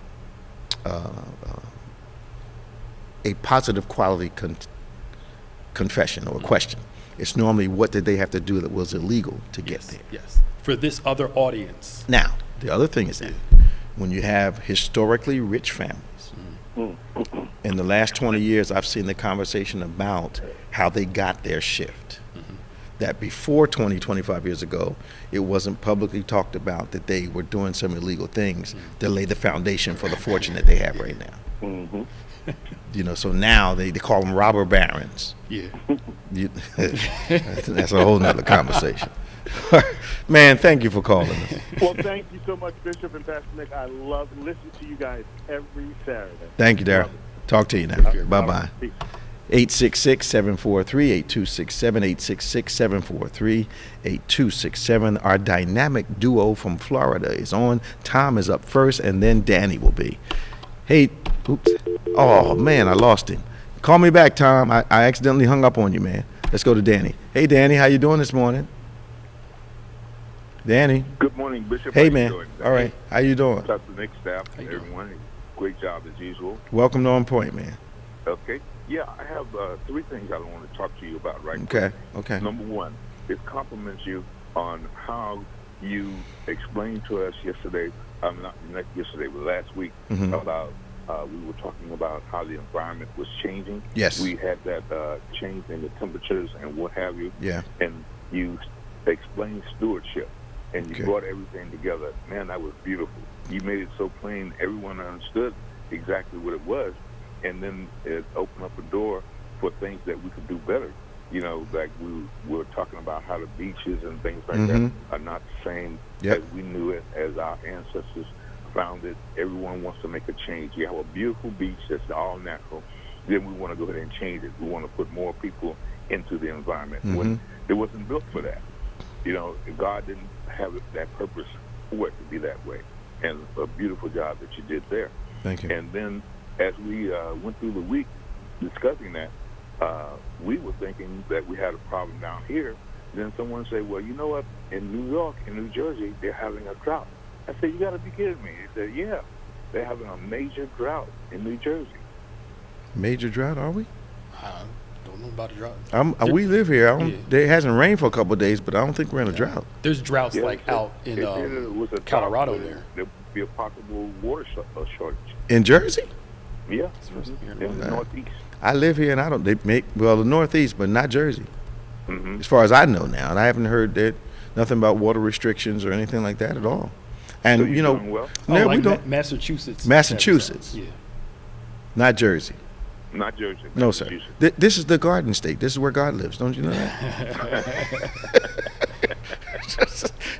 positive quality confession or question. It's normally what did they have to do that was illegal to get there. Yes. For this other audience. Now, the other thing is that when you have historically rich families, in the last 20 years, I've seen the conversation about how they got their shift. That before 25 years ago, it wasn't publicly talked about that they were doing some illegal things to lay the foundation for the fortune that they have right now. You know, so now they call them robber barons. Yeah. That's a whole nother conversation. Man, thank you for calling us. Well, thank you so much, Bishop and Pastor Nick. I love listening to you guys every Saturday. Thank you, Darryl. Talk to you now. Bye-bye. Peace. 866-743-8267, 866-743-8267. Our dynamic duo from Florida is on. Tom is up first, and then Danny will be. Hey, oops. Oh, man, I lost him. Call me back, Tom. I accidentally hung up on you, man. Let's go to Danny. Hey, Danny, how you doing this morning? Danny. Good morning, Bishop. Hey, How you man. doing? All right. How you doing? Pastor Nick, staff, How you doing? everyone. Great job as usual. Welcome to OnPointe, man. Okay. Yeah, I have three things I want to talk to you about right Okay. quick. Okay. Number one, it compliments you on how you explained to us yesterday, not yesterday, but last week, about we were talking about how the environment was changing. Yes. We had that change in the temperatures and what have you. Yeah. And you explained stewardship, and you Okay. brought everything together. Man, that was beautiful. You made it so plain, everyone understood exactly what it was, and then it opened up a door for things that we could do better. You know, like we were talking about how the beaches and things like that are not the same Yep. as we knew it, as our ancestors found it. Everyone wants to make a change. You have a beautiful beach that's all natural. Then we want to go ahead and change it. We want to put more people into the environment. When it wasn't built for that. You know, God didn't have that purpose for it to be that way. And a beautiful job that you did there. Thank you. And then as we went through the week discussing that, we were thinking that we had a problem down here. Then someone said, well, you know what? In New York, in New Jersey, they're having a drought. I said, you got to be kidding me. He said, yeah, they're having a major drought in New Jersey. Major drought, are we? I don't know about a drought. We live here. Yeah. It hasn't rained for a couple of days, but I don't think we're in a drought. There's droughts Yeah, like so out in it was a Colorado drought, there. There would be a possible water shortage. In Jersey? Yeah, supposed to be in the Northeast. I live here, and I don't. The Northeast, but not Jersey. as far as I know now. And I haven't heard that nothing about water restrictions or anything like that at all. And, So you're doing well? no, like we don't. Massachusetts. Massachusetts. Yeah. Not Jersey. Not Jersey. No, sir. Massachusetts. This is the Garden State. This is where God lives. Don't you know that?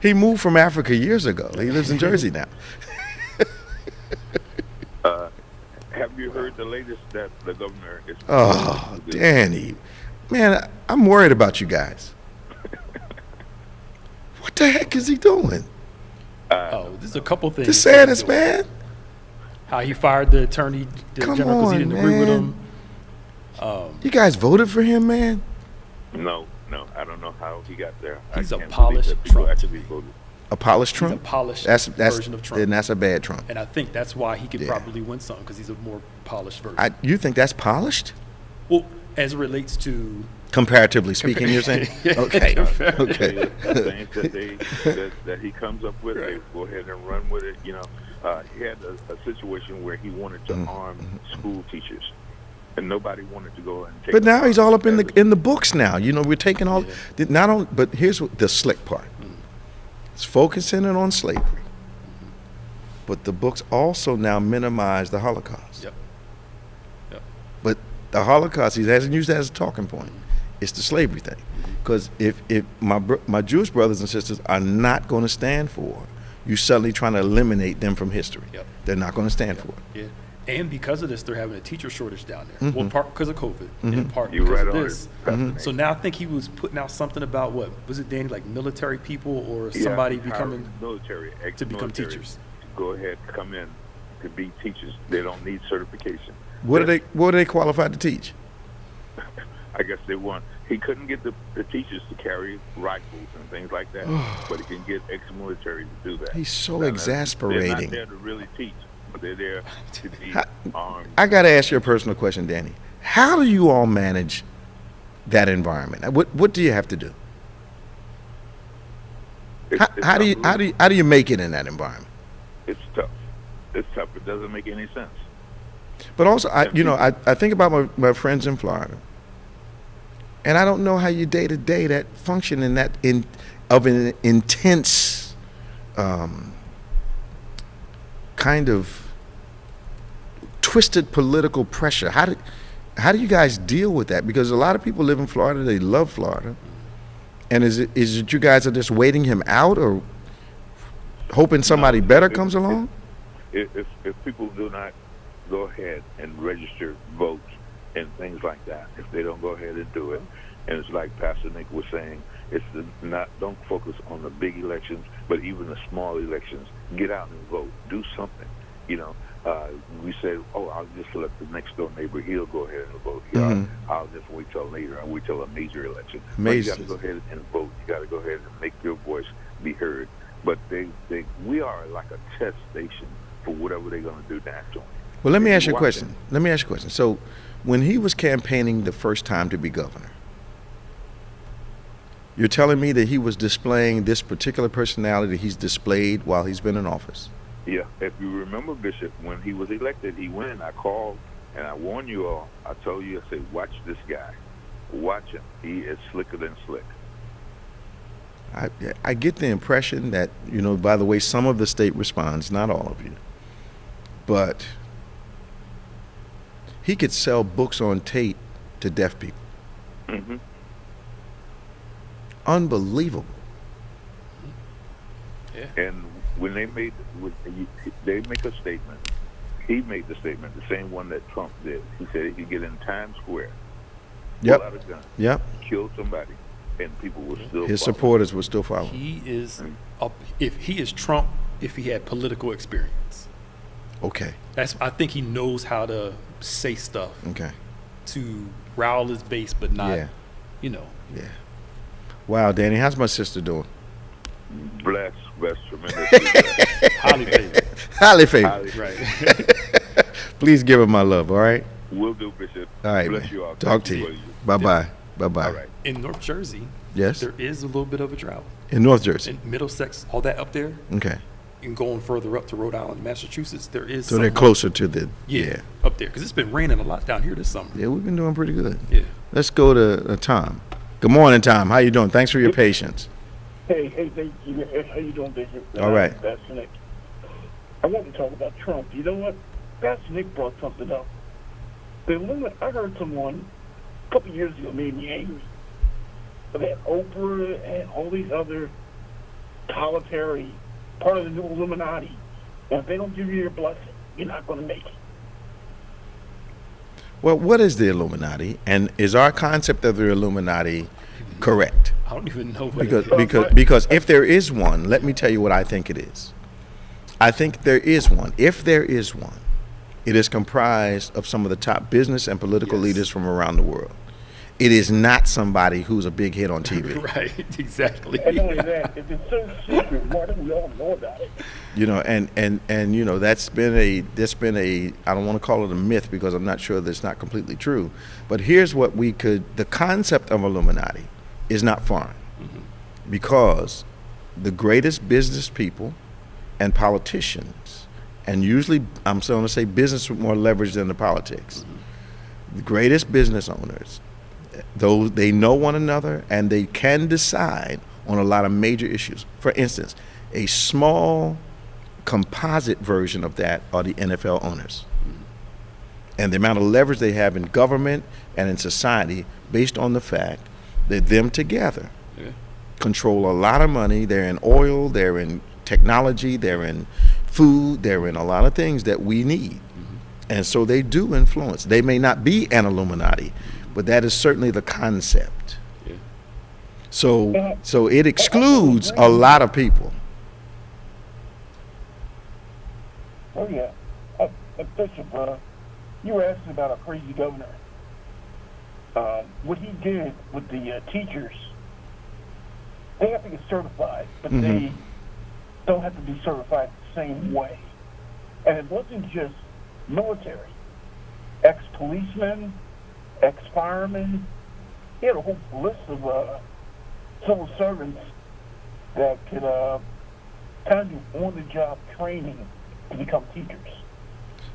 He moved from Africa years ago. He lives in Jersey now. Have you heard the latest that the governor is... Oh, Danny. Man, I'm worried about you guys. What the heck is he doing? There's a couple things. The saddest, man. How he fired the attorney Come general because he on, didn't agree with man. him. You guys voted for him, man? No, I don't know how he got there. He's I a can't polished believe that people Trump. actually voted. A polished He's Trump? a polished That's version of Trump. Then that's a bad Trump. And I think that's why he could Yeah. probably win some, because he's a more polished version. You think that's polished? Well, as it relates to Comparatively speaking, you're saying? Okay. Okay. The things that he comes up with, they go ahead and run with it. You know, he had a situation where he wanted to arm school teachers, and nobody wanted to go and take. But now him he's all up in the books now. You know, we're taking all Yeah. not on. But here's the slick part: it's focusing it on slavery, but the books also now minimize the Holocaust. Yep. But the Holocaust, he hasn't used that as a talking point. It's the slavery thing, because if my Jewish brothers and sisters are not going to stand for you suddenly trying to eliminate them from history, Yep. they're not going to stand for it. Yeah. And because of this, they're having a teacher shortage down there. Well, part because of COVID, and in part You're because right of on this. it. So now I think he was putting out something about what was it, Danny? Like military people or somebody becoming military to become ex-military teachers. Go ahead, come in to be teachers. They don't need certification. What are they qualified to teach? I guess they want. He couldn't get the teachers to carry rifles and things like that, but he can get ex-military to do that. He's so They're exasperating. not there to really teach, but they're there to be armed. I got to ask you a personal question, Danny. How do you all manage that environment? What do you have to do? How do you make it in that environment? It's tough. It's tough. It doesn't make any sense. But also, I think about my friends in Florida, and I don't know how you day to day that function in that of an intense kind of twisted political pressure. How do you guys deal with that? Because a lot of people live in Florida, they love Florida, and is it you guys are just waiting him out or hoping somebody better comes along? If people do not go ahead and register votes and things like that, if they don't go ahead and do it, and it's like Pastor Nick was saying, don't focus on the big elections, but even the small elections. Get out and vote. Do something. You know, we said, I'll just let the next door neighbor, he'll go ahead and vote. I'll just wait till later. I'll wait till a major election. But you got to go ahead and vote. You got to go ahead and make your voice be heard. But we are like a test station for whatever they're going to do nationally. Well, let me ask you a question. So, when he was campaigning the first time to be governor, you're telling me that he was displaying this particular personality he's displayed while he's been in office? Yeah. If you remember, Bishop, when he was elected, he went, I called, and I warned you all. I told you, I said, watch this guy. Watch him. He is slicker than slick. I get the impression that, by the way some of the state responds, not all of you, but he could sell books on tape to deaf people. Mm-hmm. Unbelievable. Yeah. And when they make a statement, he made the statement, the same one that Trump did. He said he could get in Times Square, pull out a gun, kill somebody, and people will still his follow. Supporters will still follow. He is if he is Trump, if he had political experience. Okay. I think he knows how to say stuff. Okay. To rile his base, but not, Yeah. Wow, Danny, how's my sister doing? Blessed, tremendously blessed. Highly favored. Highly favored. Right. Please give her my love, all right? Will do, Bishop. All right, Bless man. you all. Talk to you. Bye-bye. Bye-bye. All right. In North Jersey, Yes? there is a little bit of a drought. In North Jersey? In Middlesex, all that up there, Okay. and going further up to Rhode Island, Massachusetts, there is So they're somewhat- closer to the... up there, because it's been raining a lot down here this summer. Yeah, we've been doing pretty good. Yeah. Let's go to Tom. Good morning, Tom. How you doing? Thanks for your patience. Hey, thank you. How you doing, Bishop? All right. Pastor Nick. I want to talk about Trump. You know what? Pastor Nick brought something up. I heard someone a couple years ago made me angry. But that Oprah and all these other solitary part of the new Illuminati, and if they don't give you your blessing, you're not going to make it. Well, what is the Illuminati, and is our concept of the Illuminati correct? I don't even know what it is. Because if there is one, let me tell you what I think it is. I think there is one. If there is one, it is comprised of some of the top business and political leaders from around the world. It is not somebody who's a big hit on TV. Right, exactly. And not only that, if it's so secret, why don't we all know about it? You know, and you know, that's been a I don't want to call it a myth because I'm not sure that's not completely true. But here's what the concept of Illuminati is not foreign, because the greatest business people and politicians, and usually I'm going to say business with more leverage than the politics, the greatest business owners, those they know one another and they can decide on a lot of major issues. For instance, a small composite version of that are the NFL owners. And the amount of leverage they have in government and in society based on the fact that them together control a lot of money. They're in oil, they're in technology, they're in food, they're in a lot of things that we need. And so they do influence. They may not be an Illuminati, but that is certainly the concept. So it excludes a lot of people. Oh, yeah. Bishop, you were asking about a crazy governor. What he did with the teachers, they have to get certified, but they don't have to be certified the same way. And it wasn't just military. Ex-policemen, ex-firemen. He had a whole list of civil servants that could kind of do on-the-job training to become teachers.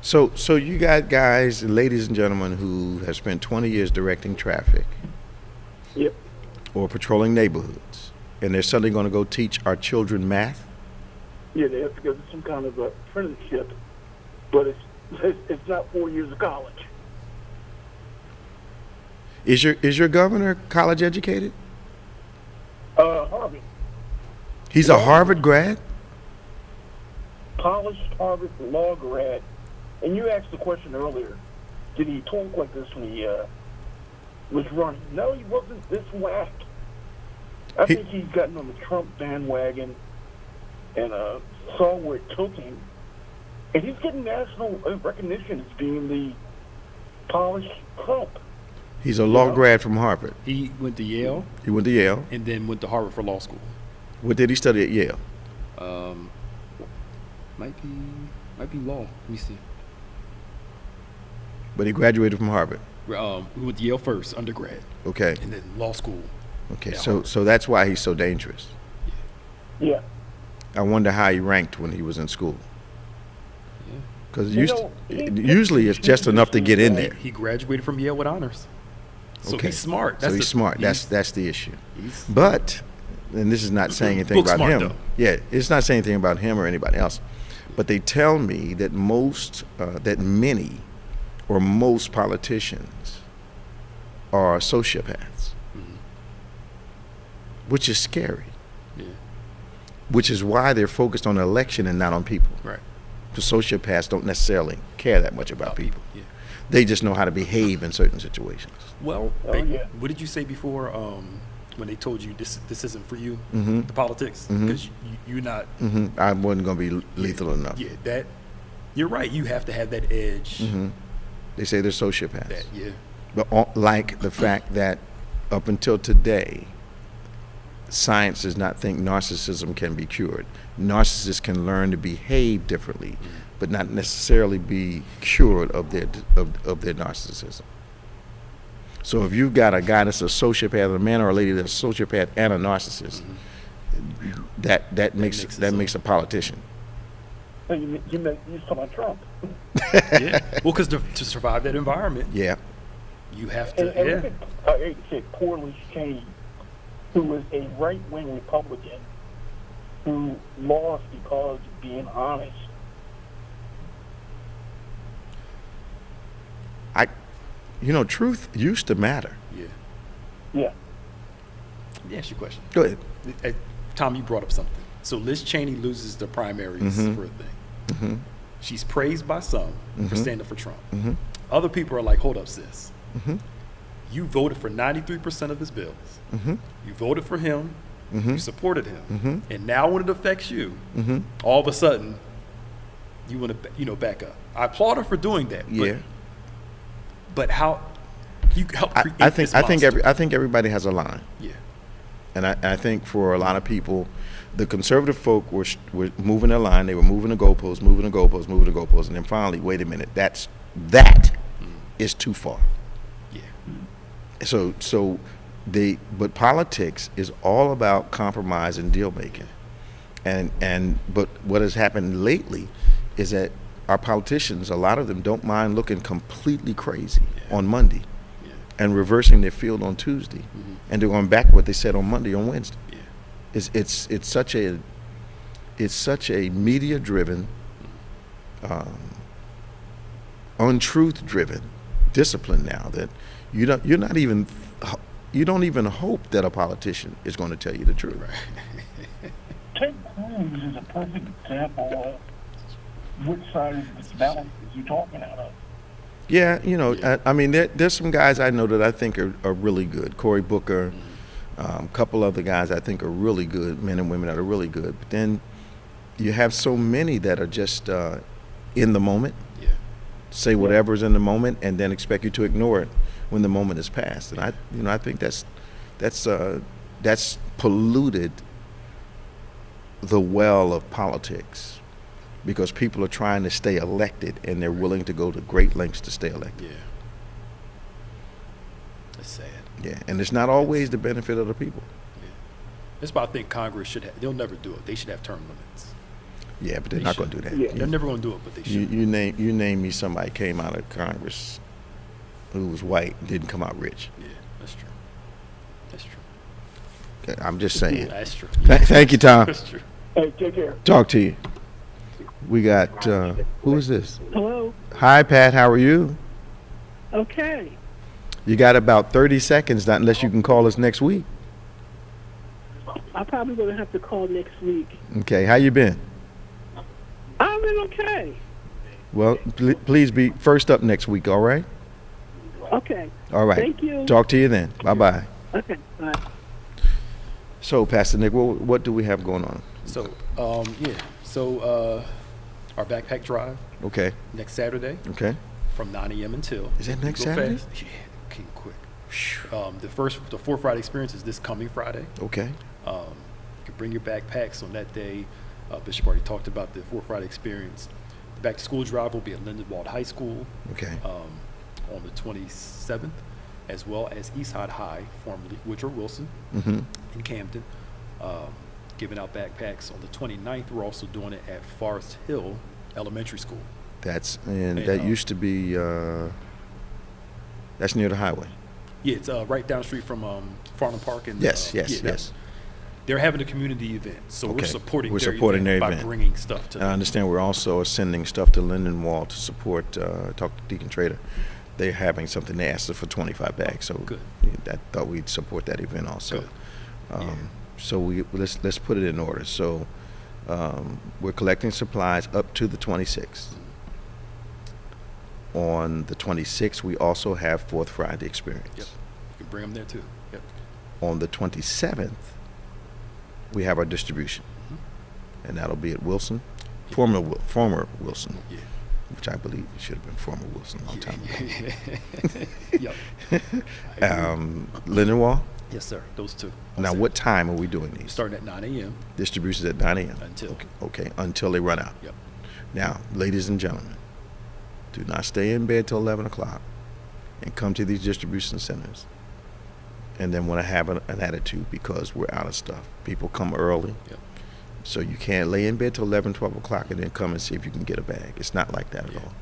So you got guys, ladies and gentlemen, who have spent 20 years directing traffic or patrolling neighborhoods, and they're suddenly going to go teach our children math? Yeah, they have to go to some kind of apprenticeship, but it's not 4 years of college. Is your governor college educated? Harvard. He's a Harvard grad? Polished Harvard law grad. And you asked the question earlier, did he talk like this when he was running? No, he wasn't this whacked. I think he's gotten on the Trump bandwagon and saw where it took him. And he's getting national recognition as being the polished Trump. He's a law grad from Harvard. He went to Yale. He went to Yale. And then went to Harvard for law school. What did he study at Yale? Might be law. Let me see. But he graduated from Harvard. He went to Yale first, undergrad. Okay. And then law school. Okay, so that's why he's so dangerous. Yeah. I wonder how he ranked when he was in school. Because usually it's just enough to get in there. He graduated from Yale with honors. So okay. He's smart. He's smart. That's the issue. But, and this is not saying anything about him. Though. Yeah, it's not saying anything about him or anybody else. But they tell me that many or most politicians are sociopaths, which is scary. Yeah. Which is why they're focused on the election and not on people. Right. The sociopaths don't necessarily care that much about people. Yeah. They just know how to behave in certain situations. Well, what did you say before when they told you this isn't for you, the politics? Because you're not. I wasn't going to be lethal enough. Yeah, you're right. You have to have that edge. They say they're sociopaths. Yeah. But like the fact that up until today, science does not think narcissism can be cured. Narcissists can learn to behave differently, but not necessarily be cured of their narcissism. So if you've got a guy that's a sociopath, a man or a lady that's a sociopath and a narcissist, that makes a politician. You talking about Trump? Yeah. Well, because to survive that environment, yeah, you have to. I hate to say poorly trained who was a right-wing Republican who lost because of being honest. Truth used to matter. Yeah. Yeah. Let me ask you a question. Go ahead. Tom, you brought up something. So Liz Cheney loses the primaries for a thing. Mm-hmm. She's praised by some for standing up for Trump. Mm-hmm. Other people are like, hold up, sis. Mm-hmm. You voted for 93% of his bills. Mm-hmm. You voted for him. Mm-hmm. You supported him. Mm-hmm. And now when it affects you, Mm-hmm. all of a sudden, you want to, back up. I applaud her for doing that. Yeah. But how you help create I this think monster? everybody has a line. Yeah. And I think for a lot of people, the conservative folk were moving their line. They were moving the goalposts, and then finally, wait a minute, that is too far. Yeah. But politics is all about compromise and deal making, but what has happened lately is that our politicians, a lot of them, don't mind looking completely crazy on Monday, and reversing their field on Tuesday, and they're going back to what they said on Monday on Wednesday. It's such a media driven, untruth driven discipline now that you don't even hope that a politician is going to tell you the truth. Right. Ted Cruz is a perfect example of which side of the balance is you talking out of. Yeah, I mean, there's some guys I know that I think are really good. Cory Booker, a couple other guys I think are really good, men and women that are really good. But then you have so many that are just in the moment, say whatever's in the moment, and then expect you to ignore it when the moment is past. And I think that's polluted the well of politics, because people are trying to stay elected and they're willing to go to great lengths to stay elected. Yeah. That's sad. Yeah, and it's not always the benefit of the people. Yeah. That's why I think Congress should have, they'll never do it. They should have term limits. Yeah, but they're not going to do that. Yeah. They're never going to do it, but they should. You name me somebody came out of Congress who was white and didn't come out rich. Yeah, that's true. That's true. Okay, I'm just saying. That's true. Thank you, Tom. That's true. Hey, take care. Talk to you. We got, who is this? Hello. Hi, Pat, how are you? Okay. You got about 30 seconds, not unless you can call us next week. I'm probably going to have to call next week. Okay, how you been? I've been okay. Well, please be first up next week, all right? Okay. All right. Thank you. Talk to you then. Bye-bye. Okay, bye. So, Pastor Nick, what do we have going on? So, our backpack drive Okay. next Saturday Okay. from 9 a.m. until. Is that next Go Saturday? fast. Yeah, came quick. The 4 Friday experience is this coming Friday. Okay. You can bring your backpacks on that day. Bishop already talked about the 4 Friday experience. The back to school drive will be at Lindenwold High School Okay. on the 27th, as well as Eastside High, formerly Woodrow Wilson, Mm-hmm. in Camden, giving out backpacks. On the 29th, we're also doing it at Forest Hill Elementary School. That used to be, that's near the highway. Yeah, it's right down the street from Farnham Park. And Yes. They're having a community event, so Okay. we're supporting We're their supporting event their by event. bringing stuff to And I them. understand we're also sending stuff to Lindenwold to support, talk to Deacon Trader. They're having something, they asked us for 25 bags, so Good. I thought we'd support that event also. Good. So let's put it in order. So we're collecting supplies up to the 26th. On the 26th, we also have Fourth Friday experience. Yep. You can bring them there too. Yep. On the 27th, we have our distribution, and that'll be at Wilson, former Wilson, Yeah. which I believe it should have been former Wilson a long time ago. Yep. Lindenwold. Yes, sir. Those two. Now, what time are we doing these? Starting at 9 a.m. Distributions at 9 a.m. Until. Okay, until they run out. Yep. Now, ladies and gentlemen, do not stay in bed till 11 o'clock and come to these distribution centers and then want to have an attitude because we're out of stuff. People come early. Yep. So you can't lay in bed till 11, 12 o'clock and then come and see if you can get a bag. It's not like that at all.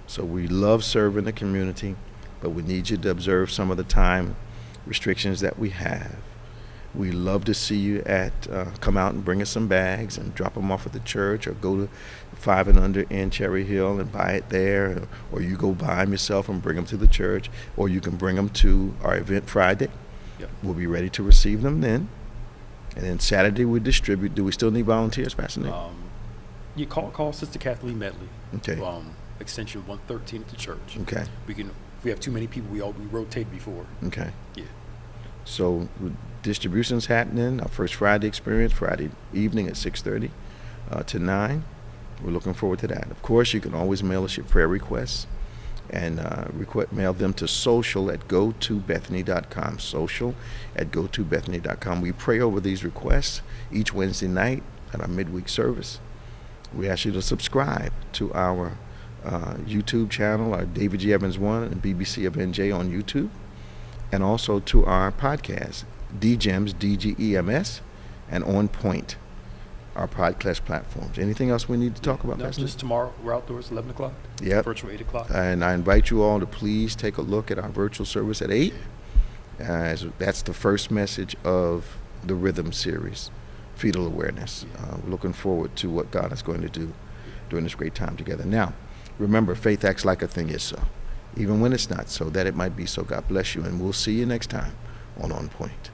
So we love serving the community, but we need you to observe some of the time restrictions that we have. We love to see you come out and bring us some bags and drop them off at the church, or go to 5 and Under in Cherry Hill and buy it there, or you go buy them yourself and bring them to the church, or you can bring them to our event Friday. Yep. We'll be ready to receive them then. And then Saturday we distribute. Do we still need volunteers, Pastor Nick? You call Sister Kathleen Medley. Okay. Extension 113 at the church. Okay. If we have too many people, we rotate before. Okay. Yeah. So distribution's happening. Our first Friday experience, Friday evening at 6:30 to 9. We're looking forward to that. Of course, you can always mail us your prayer requests, and mail them to social@gotobethany.com. Social@gotobethany.com. We pray over these requests each Wednesday night at our midweek service. We ask you to subscribe to our YouTube channel, our David G. Evans 1 and BBC of NJ on YouTube, and also to our podcast, DGEMS, DGEMS, and OnPointe, our podcast platforms. Anything else we need to talk about? No, just tomorrow. We're outdoors, 11 o'clock. Yep. Virtual 8 o'clock. And I invite you all to please take a look at our virtual service at 8. That's the first message of the Rhythm series, Fetal Awareness. We're looking forward to what God is going to do during this great time together. Now, remember, faith acts like a thing is so, even when it's not so, that it might be so. God bless you, and we'll see you next time on OnPointe.